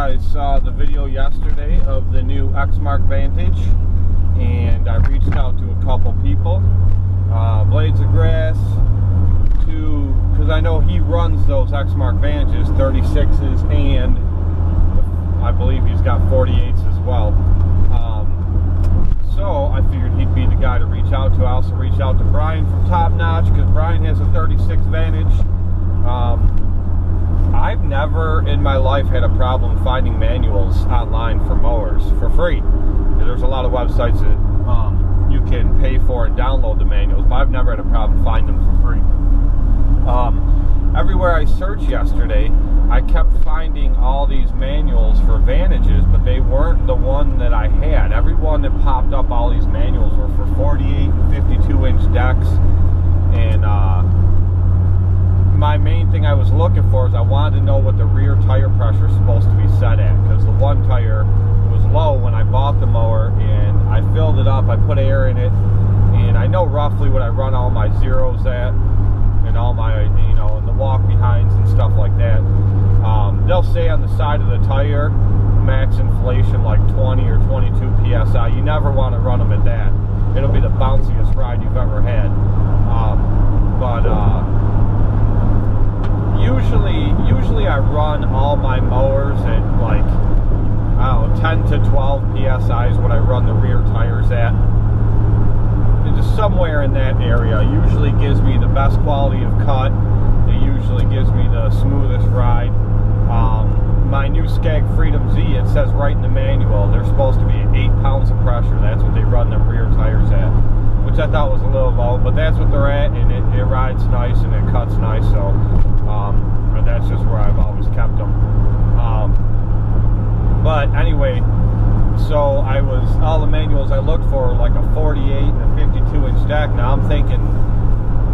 guys saw the video yesterday of the new Exmark Vantage, and I reached out to a couple people, Blades of Grass, because I know he runs those Exmark Vantages, 36s, and I believe he's got 48s as well. So I figured he'd be the guy to reach out to. I also reached out to Brian from Top Notch, because Brian has a 36 Vantage. I've never in my life had a problem finding manuals online for mowers for free. There's a lot of websites that you can pay for and download the manuals, but I've never had a problem finding them for free. Everywhere I searched yesterday, I kept finding all these manuals for Vantages, but they weren't the one that I had. Every one that popped up, all these manuals were for 48 and 52-inch decks, and my main thing I was looking for is I wanted to know what the rear tire pressure is supposed to be set at, because the one tire was low when I bought the mower, and I filled it up, I put air in it, and I know roughly what I run all my zeros at, and all my, and the walk behinds and stuff like that. They'll say on the side of the tire, max inflation like 20 or 22 PSI. You never want to run them at that. It'll be the bounciest ride you've ever had. Usually I run all my mowers at like, 10 to 12 PSI is what I run the rear tires at. Just somewhere in that area. Usually gives me the best quality of cut. It usually gives me the smoothest ride. My new Skag Freedom Z, it says right in the manual, they're supposed to be at 8 pounds of pressure. That's what they run them rear tires at, which I thought was a little low, but that's what they're at, and it rides nice and it cuts nice, so that's just where I've always kept them. But anyway, so all the manuals I looked for like a 48 and a 52-inch deck. Now I'm thinking,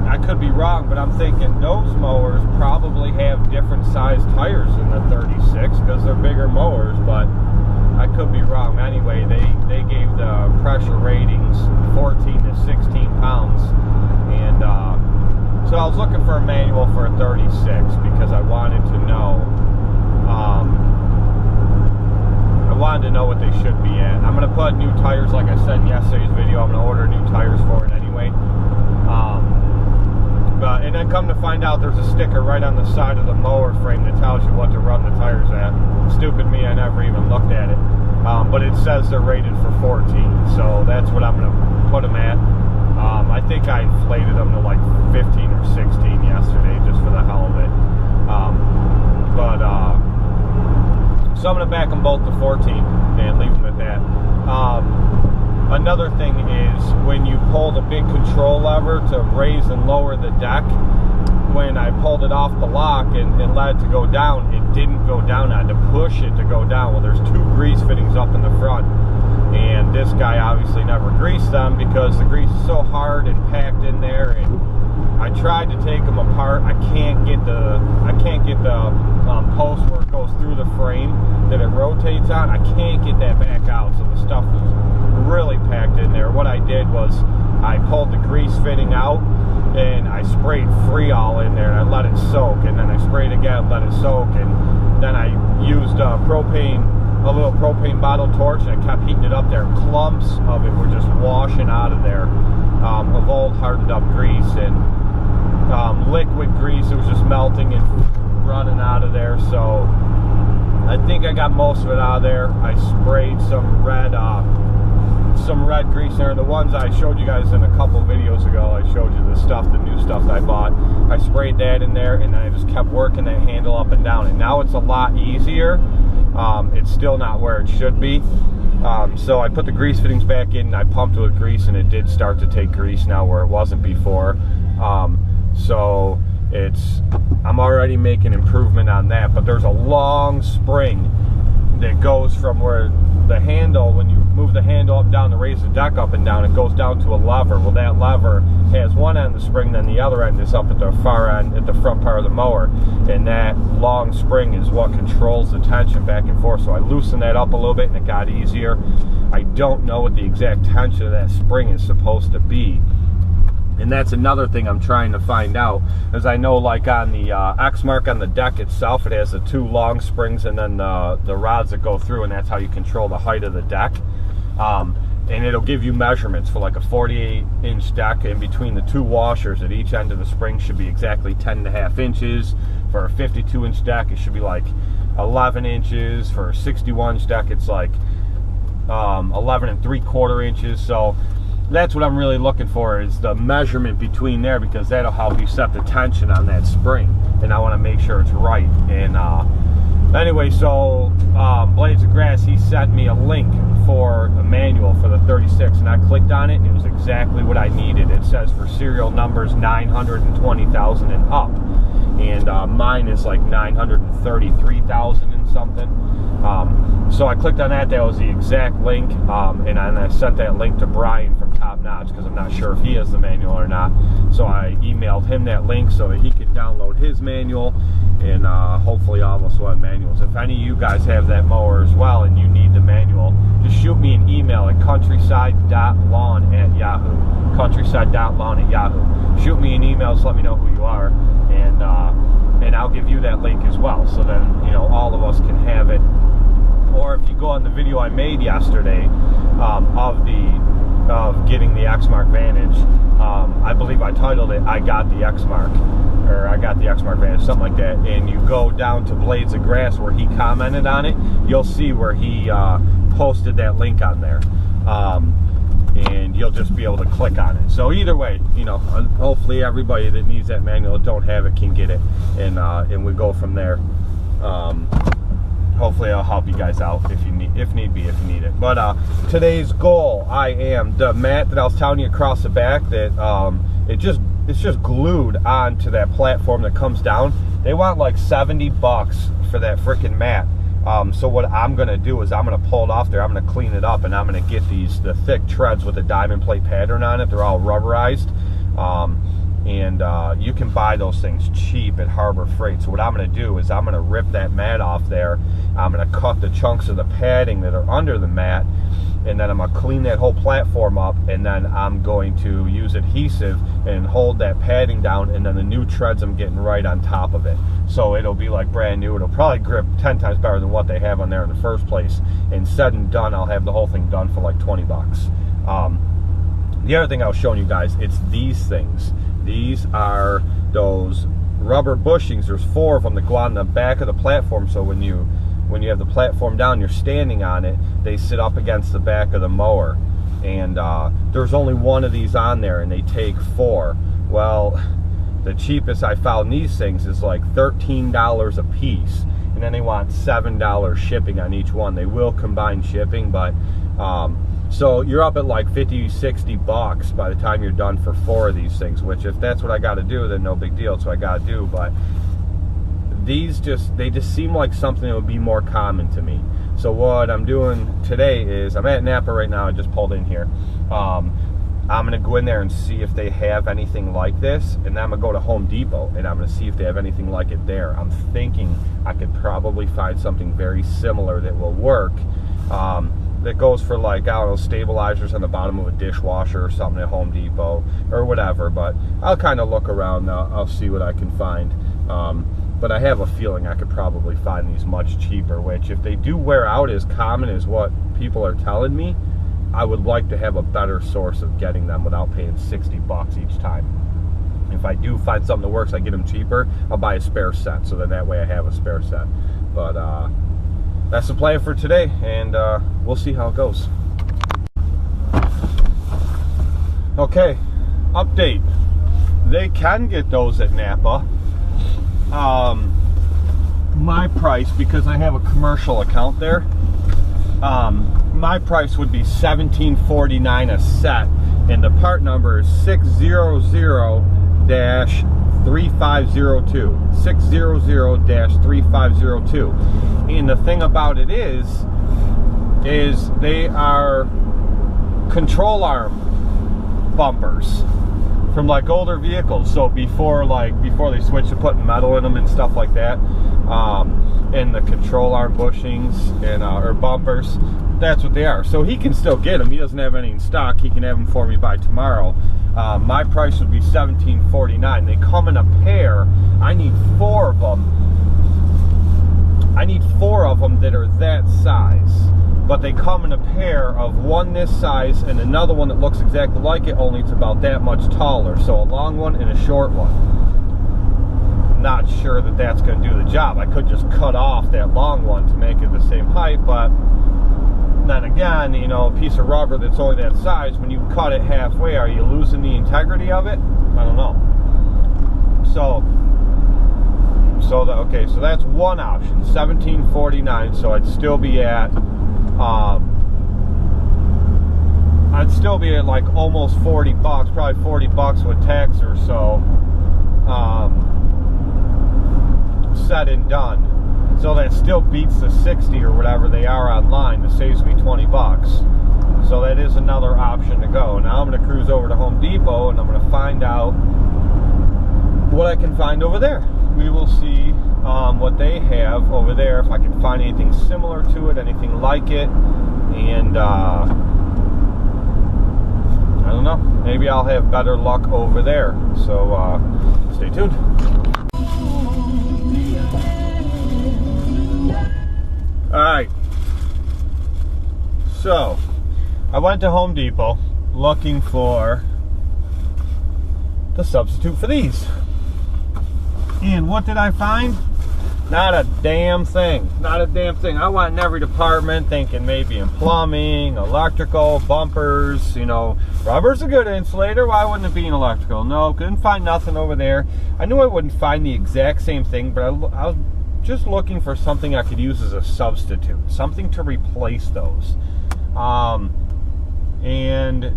I could be wrong, but I'm thinking those mowers probably have different size tires than the 36 because they're bigger mowers, but I could be wrong. Anyway, they gave the pressure ratings 14 to 16 pounds, and so I was looking for a manual for a 36 because I wanted to know what they should be at. I'm going to put new tires, like I said in yesterday's video. I'm going to order new tires for it anyway. And then come to find out, there's a sticker right on the side of the mower frame that tells you what to run the tires at. Stupid me, I never even looked at it. But it says they're rated for 14, so that's what I'm going to put them at. I think I inflated them to like 15 or 16 yesterday just for the hell of it. So I'm going to back them both to 14 and leave them at that. Another thing is when you pull the big control lever to raise and lower the deck, when I pulled it off the lock and let it to go down, it didn't go down. I had to push it to go down. Well, there's 2 grease fittings up in the front, and this guy obviously never greased them because the grease is so hard and packed in there, and I tried to take them apart. I can't get the post where it goes through the frame that it rotates on. I can't get that back out, so the stuff was really packed in there. What I did was I pulled the grease fitting out and I sprayed Freol in there and I let it soak, and then I sprayed again, let it soak, and then I used a little propane bottle torch, and I kept heating it up there. Clumps of it were just washing out of there, of old hardened up grease, and liquid grease. It was just melting and running out of there. So I think I got most of it out of there. I sprayed some red grease there. The ones I showed you guys in a couple videos ago, I showed you the new stuff that I bought. I sprayed that in there, and then I just kept working that handle up and down, and now it's a lot easier. It's still not where it should be. So I put the grease fittings back in, and I pumped with grease, and it did start to take grease now where it wasn't before. So I'm already making improvement on that, but there's a long spring that goes from where the handle, when you move the handle up and down to raise the deck up and down, it goes down to a lever. Well, that lever has one end of the spring, then the other end is up at the far end, at the front part of the mower, and that long spring is what controls the tension back and forth. So I loosened that up a little bit and it got easier. I don't know what the exact tension of that spring is supposed to be, And that's another thing I'm trying to find out, as I know, like on the Exmark on the deck itself, it has the 2 long springs and then the rods that go through, and that's how you control the height of the deck. And it'll give you measurements for like a 48-inch deck, and between the 2 washers at each end of the spring should be exactly 10.5 inches. For a 52-inch deck, it should be like 11 inches. For a 61-inch deck, it's like 11 3/4 inches. So that's what I'm really looking for, is the measurement between there, because that'll help you set the tension on that spring, and I want to make sure it's right. And anyway, so Blades of Grass, he sent me a link for a manual for the 36, and I clicked on it. It was exactly what I needed. It says for serial numbers 920,000 and up, and mine is like 933,000 and something. So I clicked on that. That was the exact link, and I sent that link to Brian from Top Notch, because I'm not sure if he has the manual or not. So I emailed him that link so that he could download his manual, and hopefully all of us will have manuals. If any of you guys have that mower as well and you need the manual, just shoot me an email at countryside.lawn@yahoo. countryside.lawn@yahoo. Shoot me an email, just let me know who you are, and I'll give you that link as well, so then, you know, all of us can have it. Or if you go on the video I made yesterday of getting the Exmark Vantage, I believe I titled it "I Got the Exmark," or "I Got the Exmark Vantage," something like that. And you go down to Blades of Grass where he commented on it, you'll see where he posted that link on there, and you'll just be able to click on it. So either way, you know, hopefully everybody that needs that manual, that don't have it, can get it, and we go from there. Hopefully I'll help you guys out if need be, if you need it. But today's goal, the mat that I was telling you across the back, that it's just glued onto that platform that comes down. They want like $70 for that freaking mat. So what I'm gonna do is I'm gonna pull it off there. I'm gonna clean it up, and I'm gonna get the thick treads with the diamond plate pattern on it. They're all rubberized. And you can buy those things cheap at Harbor Freight. So what I'm going to do is I'm going to rip that mat off there. I'm going to cut the chunks of the padding that are under the mat, and then I'm going to clean that whole platform up, and then I'm going to use adhesive and hold that padding down, and then the new treads I'm getting right on top of it. So it'll be like brand new. It'll probably grip 10 times better than what they have on there in the first place. And said and done, I'll have the whole thing done for like 20 bucks. The other thing I was showing you guys, it's these things. These are those rubber bushings. There's 4 of them that go on the back of the platform, so when you have the platform down, you're standing on it, they sit up against the back of the mower. And there's only 1 of these on there, and they take 4. Well, the cheapest I found these things is like $13 a piece, and then they want $7 shipping on each one. They will combine shipping, but so you're up at like 50-60 bucks by the time you're done for 4 of these things, which if that's what I got to do, then no big deal. So I got to do. But these they just seem like something that would be more common to me. So what I'm doing today is, I'm at Napa right now. I just pulled in here. I'm gonna go in there and see if they have anything like this, and then I'm gonna go to Home Depot and I'm gonna see if they have anything like it there. I'm thinking I could probably find something very similar that will work. That goes for, like, I don't know, stabilizers on the bottom of a dishwasher or something at Home Depot or whatever. But I'll kind of look around. I'll see what I can find. But I have a feeling I could probably find these much cheaper, which if they do wear out as common as what people are telling me, I would like to have a better source of getting them without paying 60 bucks each time. If I do find something that works, I get them cheaper, I'll buy a spare set, so then that way I have a spare set. But that's the plan for today, and we'll see how it goes. Okay, update. They can get those at Napa. My price, because I have a commercial account there, my price would be $17.49 a set, and the part number is 600-3502. 600-3502. And the thing about it is they are control arm bumpers from like older vehicles. So before they switched to putting metal in them and stuff like that, and the control arm bushings and or bumpers, that's what they are. So he can still get them. He doesn't have any in stock. He can have them for me by tomorrow. My price would be $17.49. They come in a pair. I need 4 of them. I need 4 of them that are that size. But they come in a pair of one this size and another one that looks exactly like it, only it's about that much taller. So a long one and a short one. Not sure that that's going to do the job. I could just cut off that long one to make it the same height, but then again, you know, a piece of rubber that's only that size, when you cut it halfway, are you losing the integrity of it? I don't know. So that's one option, $17.49. So I'd still be at like almost $40, probably $40 with tax or so. Said and done. So that still beats the 60 or whatever they are online. That saves me $20. So that is another option to go. Now I'm going to cruise over to Home Depot and I'm going to find out what I can find over there. We will see what they have over there, if I can find anything similar to it, anything like it, and I don't know, maybe I'll have better luck over there. So stay tuned. Alright, so I went to Home Depot looking for the substitute for these. And what did I find? Not a damn thing. Not a damn thing. I went in every department thinking maybe in plumbing, electrical, bumpers, you know. Rubber's a good insulator. Why wouldn't it be in electrical? No, couldn't find nothing over there. I knew I wouldn't find the exact same thing, but I was just looking for something I could use as a substitute. Something to replace those. And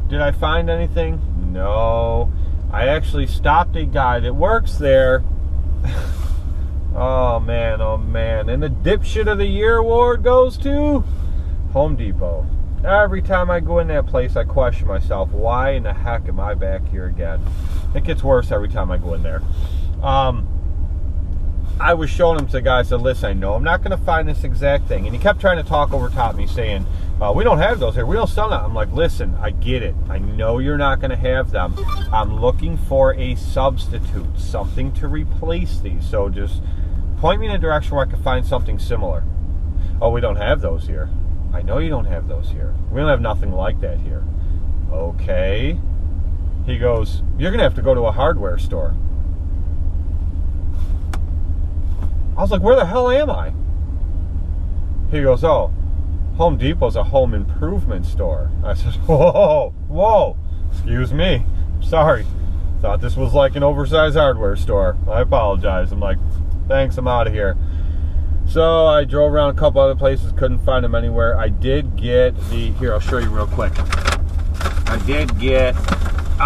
did I find anything? No. I actually stopped a guy that works there. Oh man, and the dipshit of the year award goes to Home Depot. Every time I go in that place, I question myself, why in the heck am I back here again? It gets worse every time I go in there. I was showing him to the guy. I said, listen, I know I'm not going to find this exact thing. And he kept trying to talk over top me, saying, we don't have those here. We don't sell them. I'm like, listen, I get it. I know you're not going to have them. I'm looking for a substitute, something to replace these. So just point me in a direction where I can find something similar. Oh, we don't have those here. I know you don't have those here. We don't have nothing like that here. Okay. He goes, you're going to have to go to a hardware store. I was like, where the hell am I? He goes, oh, Home Depot's a home improvement store. I said, whoa, excuse me. Sorry. Thought this was like an oversized hardware store. I apologize. I'm like, thanks, I'm out of here. So I drove around a couple other places, couldn't find them anywhere. I did get here, I'll show you real quick. I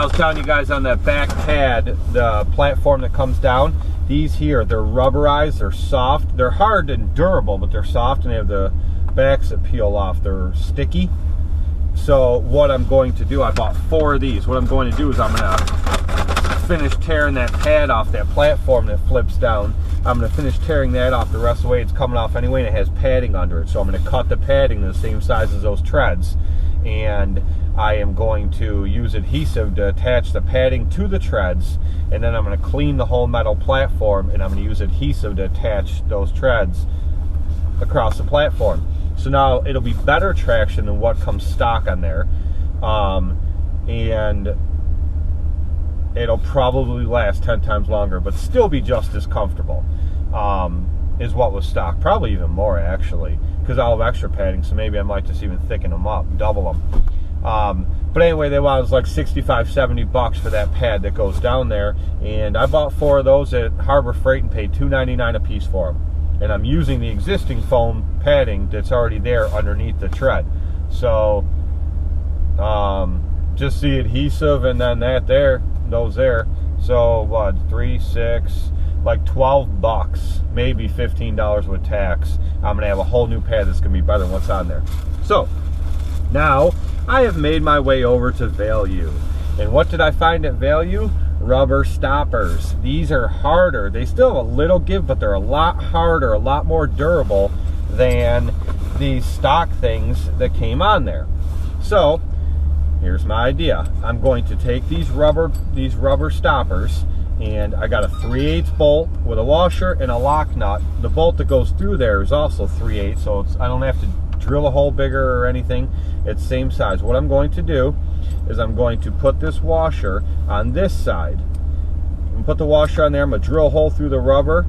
was telling you guys on that back pad, the platform that comes down, these here, they're rubberized, they're soft. They're hard and durable, but they're soft, and they have the backs that peel off. They're sticky. So what I'm going to do, I bought 4 of these. What I'm going to do is I'm going to finish tearing that pad off that platform that flips down. I'm going to finish tearing that off the rest of the way. It's coming off anyway, and it has padding under it. So I'm going to cut the padding to the same size as those treads. And I am going to use adhesive to attach the padding to the treads, and then I'm going to clean the whole metal platform, and I'm going to use adhesive to attach those treads across the platform. So now it'll be better traction than what comes stock on there, and it'll probably last 10 times longer, but still be just as comfortable, is what was stock. Probably even more, actually, because I'll have extra padding, so maybe I might just even thicken them up, double them. But anyway, they was like $65-$70 for that pad that goes down there, and I bought 4 of those at Harbor Freight and paid $2.99 a piece for them. And I'm using the existing foam padding that's already there underneath the tread. So just the adhesive and then those there. So what, 3, 6, like $12, maybe $15 with tax. I'm gonna have a whole new pad that's gonna be better than what's on there. So now I have made my way over to Value. And what did I find at Value? Rubber stoppers. These are harder. They still have a little give, but they're a lot harder, a lot more durable than these stock things that came on there. So here's my idea. I'm going to take these rubber stoppers, and I got a 3/8 bolt with a washer and a lock nut. The bolt that goes through there is also 3/8, so I don't have to drill a hole bigger or anything. It's same size. What I'm going to do is I'm going to put this washer on this side. And put the washer on there. I'm going to drill a hole through the rubber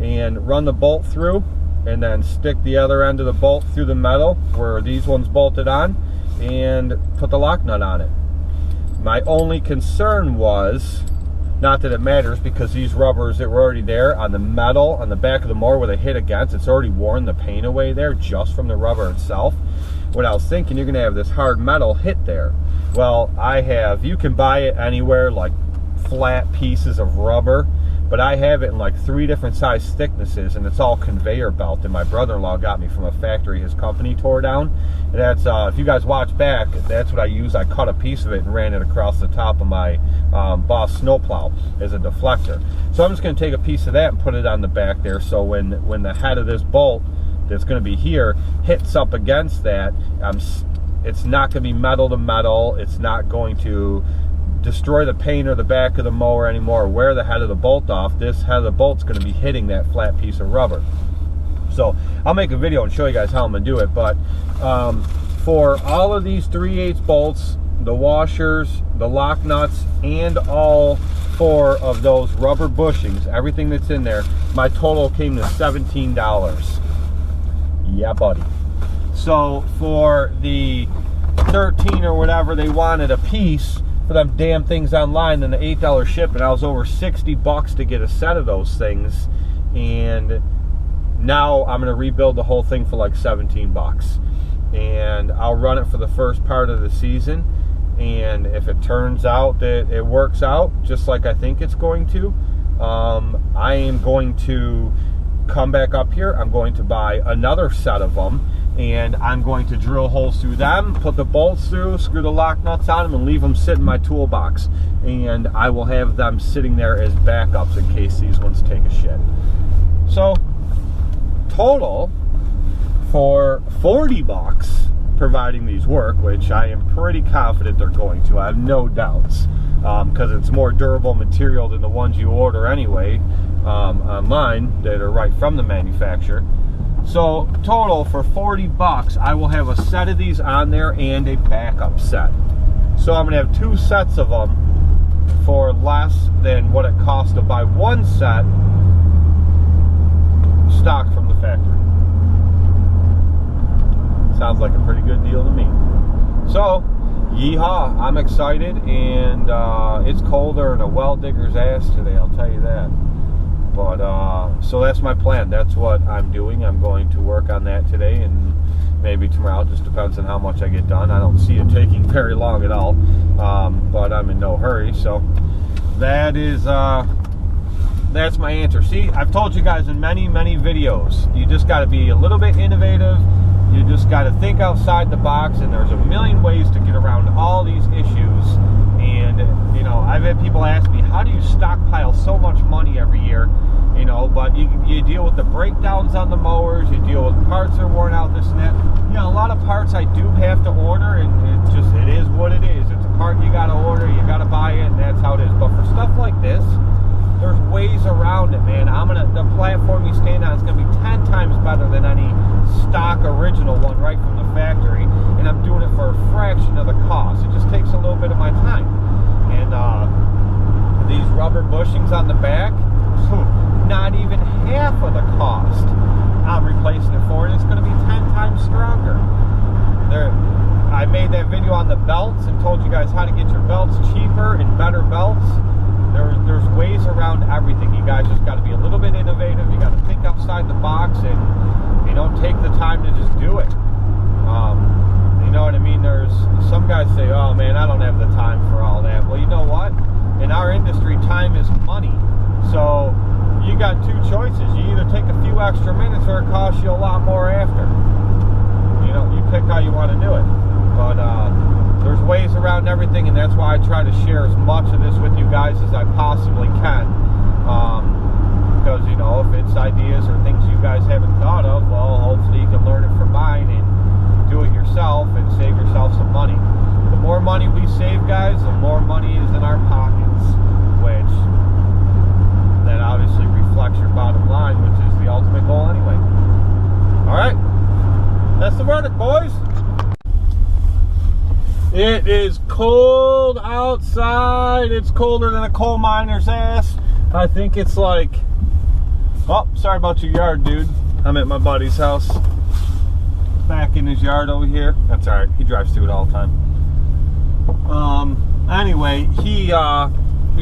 and run the bolt through, and then stick the other end of the bolt through the metal where these ones bolted on, and put the lock nut on it. My only concern was, not that it matters, because these rubbers that were already there on the metal on the back of the mower where they hit against, it's already worn the paint away there just from the rubber itself. What I was thinking, you're going to have this hard metal hit there. Well, you can buy it anywhere, like flat pieces of rubber, but I have it in like 3 different size thicknesses, and it's all conveyor belt, and my brother-in-law got me from a factory his company tore down. And that's if you guys watch back, that's what I used. I cut a piece of it and ran it across the top of my Boss snowplow as a deflector. So I'm just going to take a piece of that and put it on the back there, so when the head of this bolt that's going to be here hits up against that, it's not going to be metal to metal. It's not going to destroy the paint or the back of the mower anymore, wear the head of the bolt off. This head of the bolt's going to be hitting that flat piece of rubber. So I'll make a video and show you guys how I'm going to do it. But for all of these 3/8 bolts, the washers, the lock nuts, and all 4 of those rubber bushings, everything that's in there, my total came to $17. Yeah, buddy. So for the 13 or whatever they wanted a piece for them damn things online, then the $8 shipping, I was over $60 to get a set of those things, and now I'm going to rebuild the whole thing for like $17, and I'll run it for the first part of the season, and if it turns out that it works out just like I think it's going to, I am going to come back up here. I'm going to buy another set of them, and I'm going to drill holes through them, put the bolts through, screw the lock nuts on them, and leave them sit in my toolbox. And I will have them sitting there as backups in case these ones take a shit. So, total for $40, providing these work, which I am pretty confident they're going to. I have no doubts, because it's more durable material than the ones you order anyway online that are right from the manufacturer. So total for $40, I will have a set of these on there and a backup set. So I'm gonna have 2 sets of them for less than what it costs to buy one set stock from the factory. Sounds like a pretty good deal to me. So yeehaw, I'm excited, and it's colder than a well digger's ass today, I'll tell you that. But so that's my plan. That's what I'm doing. I'm going to work on that today, and maybe tomorrow. Just depends on how much I get done. I don't see it taking very long at all, but I'm in no hurry. So that's my answer. See, I've told you guys in many videos, you just got to be a little bit innovative. You just got to think outside the box, and there's a million ways to get around all these issues. And you know, I've had people ask me, how do you stockpile so much money every year? You know, but you deal with the breakdowns on the mowers, you deal with parts that are worn out, this and that. You know, a lot of parts I do have to order, and it is what it is. It's a part you got to order, you got to buy it, and that's how it is. But for stuff like this, there's ways around it, man. The platform you stand on is going to be 10 times better than any stock original one right from the factory, and I'm doing it for a fraction of the cost. It just takes a little bit of my time. And these rubber bushings on the back, not even half of the cost I'm replacing it for, and it's going to be 10 times stronger. I made that video on the belts and told you guys how to get your belts cheaper and better belts. There's ways around everything. You guys just got to be a little bit innovative. You got to think outside the box, and take the time to just do it. You know what I mean? There's some guys say, oh man, I don't have the time for all that. Well, you know what? In our industry, time is money. So you got 2 choices. You either take a few extra minutes, or it costs you a lot more after. You pick how you want to do it. But there's ways around everything, and that's why I try to share as much of this with you guys as I possibly can. Because, if it's ideas or things you guys haven't thought of, well, hopefully you can learn it from mine and do it yourself and save yourself some money. The more money we verdict, boys. It is cold outside. It's colder than a coal miner's ass. I think it's like, oh, sorry about your yard, dude. I'm at my buddy's house. Back in his yard over here. That's alright. He drives through it all the time. Anyway, you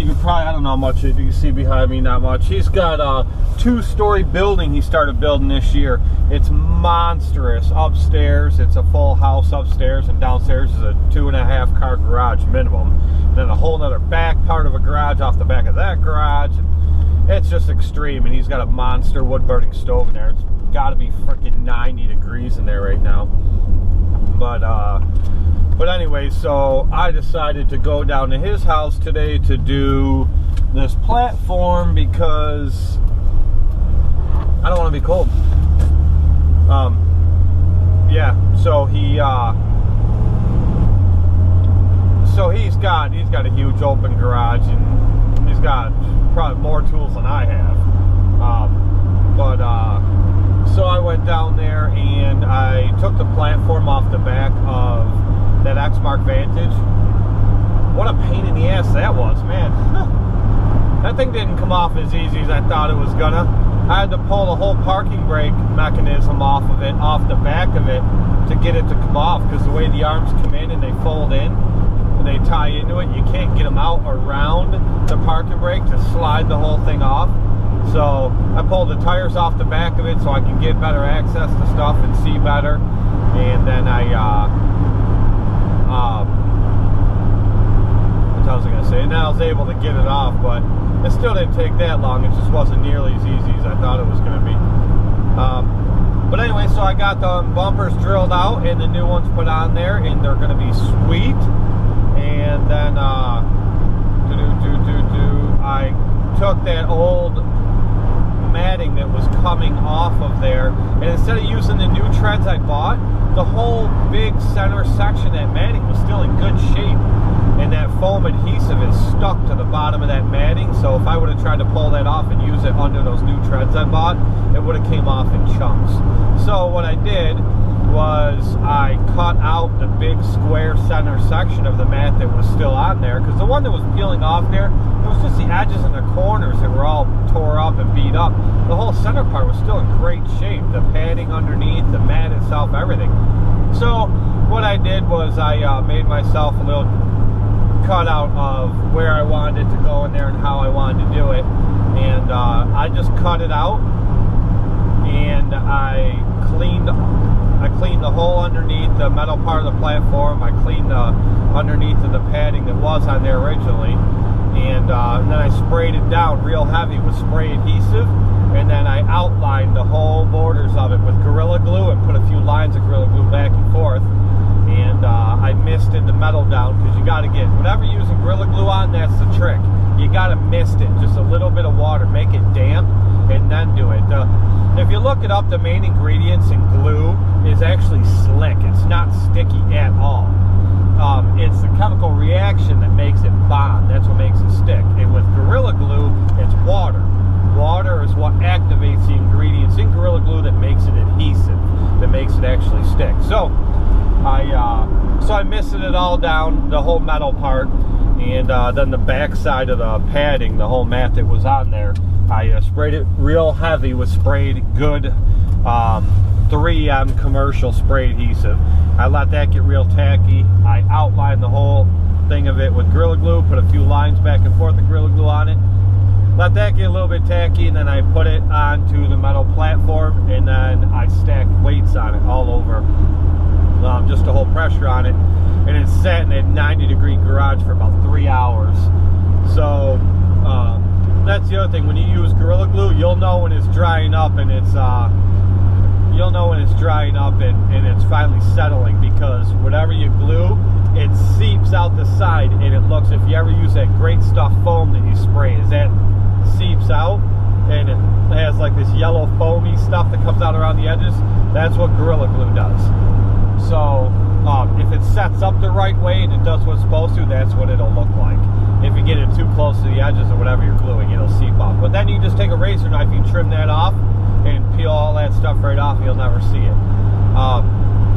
can probably, I don't know how much you can see behind me, not much. He's got a 2-story building he started building this year. It's monstrous. Upstairs, it's a full house upstairs, and downstairs is a 2.5 car garage minimum. Then a whole other back part of a garage off the back of that garage. It's just extreme, and he's got a monster wood burning stove in there. It's got to be freaking 90 degrees in there right now. But anyway, so I decided to go down to his house today to do this platform because I don't want to be cold. Yeah, so he's got a huge open garage, and he's got probably more tools than I have. So I went down there and I took the platform off the back of that Exmark Vantage. What a pain in the ass that was, man. That thing didn't come off as easy as I thought it was gonna. I had to pull the whole parking brake mechanism off of it, off the back of it, to get it to come off, because the way the arms come in and they fold in and they tie into it, you can't get them out around the parking brake to slide the whole thing off. So I pulled the tires off the back of it so I can get better access to stuff and see better. And then what was I going to say? And I was able to get it off, but it still didn't take that long. It just wasn't nearly as easy as I thought it was going to be. But anyway, so I got the bumpers drilled out and the new ones put on there, and they're going to be sweet. And then I took that old matting that was coming off of there, and instead of using the new treads I bought, the whole big center section of that matting was still in good shape, and that foam adhesive is stuck to the bottom of that matting. So if I would have tried to pull that off and use it under those new treads I bought, it would have came off in chunks. So what I did was I cut out the big square center section of the mat that was still on there, because the one that was peeling off there, it was just the edges and the corners that were all tore up and beat up. The whole center part was still in great shape. The padding underneath, the mat itself, everything. So what I did was I made myself a little cutout of where I wanted it to go in there and how I wanted to do it. And I just cut it out, and I cleaned the hole underneath the metal part of the platform. I cleaned the underneath of the padding that was on there originally, and then I sprayed it down real heavy with spray adhesive, and then I outlined the whole borders of it with Gorilla Glue and put a few lines of Gorilla Glue back and forth, and I misted the metal down, because you got to get, whatever you're using Gorilla Glue on, that's the trick. You got to mist it, just a little bit of water, make it damp, and then do it. If you look it up, the main ingredients in glue is actually slick. It's not sticky at all. It's the chemical reaction that makes it bond. That's what makes it stick. And with Gorilla Glue, it's water. Water is what activates the ingredients in Gorilla Glue that makes it adhesive, that makes it actually stick. So I misted it all down, the whole metal part, and then the back side of the padding, the whole mat that was on there, I sprayed it real heavy with sprayed good 3M commercial spray adhesive. I let that get real tacky. I outlined the whole thing of it with Gorilla Glue, put a few lines back and forth of Gorilla Glue on it. Let that get a little bit tacky, and then I put it onto the metal platform, and then I stacked weights on it all over, just to hold pressure on it. And it sat in a 90-degree garage for about 3 hours. So that's the other thing. When you use Gorilla Glue, you'll know when it's drying up, and it's it's finally settling, because whatever you glue, it seeps out the side, and it looks, if you ever use that great stuff foam that you spray, as that seeps out and it has like this yellow foamy stuff that comes out around the edges, that's what Gorilla Glue does. So if it sets up the right way and it does what it's supposed to, that's what it'll look like. If you get it too close to the edges or whatever you're gluing, it'll seep off. But then you just take a razor knife, you trim that off and peel all that stuff right off, and you'll never see it.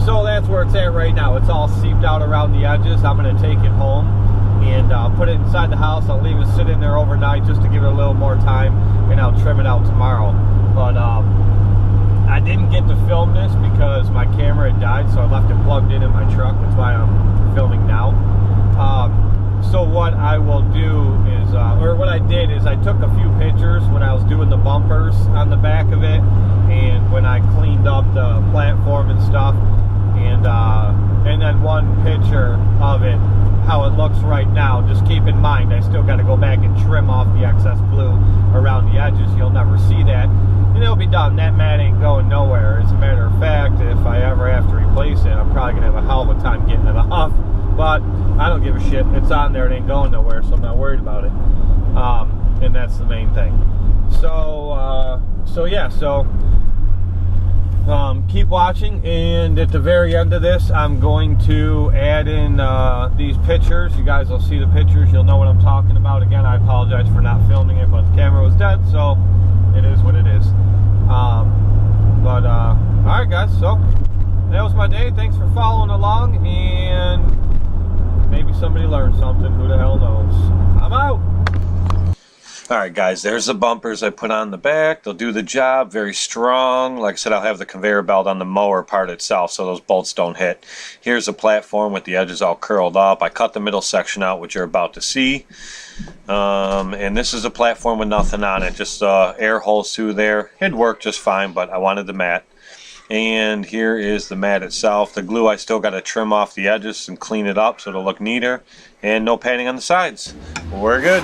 So that's where it's at right now. It's all seeped out around the edges. I'm going to take it home and put it inside the house. I'll leave it sit in there overnight just to give it a little more time, and I'll trim it out tomorrow. But I didn't get to film this because my camera had died, so I left it plugged in my truck. That's why I'm filming now. So what I will do is, or what I did is I took a few pictures when I was doing the bumpers on the back of it, and when I cleaned up the platform and stuff, and then one picture of it, how it looks right now. Just keep in mind, I still got to go back and trim off the excess glue around the edges. You'll never see that, and it'll be done. That mat ain't going nowhere. As a matter of fact, if I ever have to replace it, I'm probably gonna have a hell of a time getting it off. But I don't give a shit. It's on there. It ain't going nowhere, so I'm not worried about it. And that's the main thing. So yeah. Keep watching, and at the very end of this, I'm going to add in these pictures. You guys will see the pictures. You'll know what I'm talking about. Again, I apologize for not filming it, but the camera was dead, so it is what it is. All right, guys. So that was my day. Thanks for following along, and maybe somebody learned something. Who the hell knows? I'm out. Alright guys, there's the bumpers I put on the back. They'll do the job, very strong. Like I said, I'll have the conveyor belt on the mower part itself so those bolts don't hit. Here's the platform with the edges all curled up. I cut the middle section out, which you're about to see. And this is a platform with nothing on it, just air holes through there. It'd work just fine, but I wanted the mat. And here is the mat itself. The glue, I still got to trim off the edges and clean it up so it'll look neater. And no padding on the sides. We're good.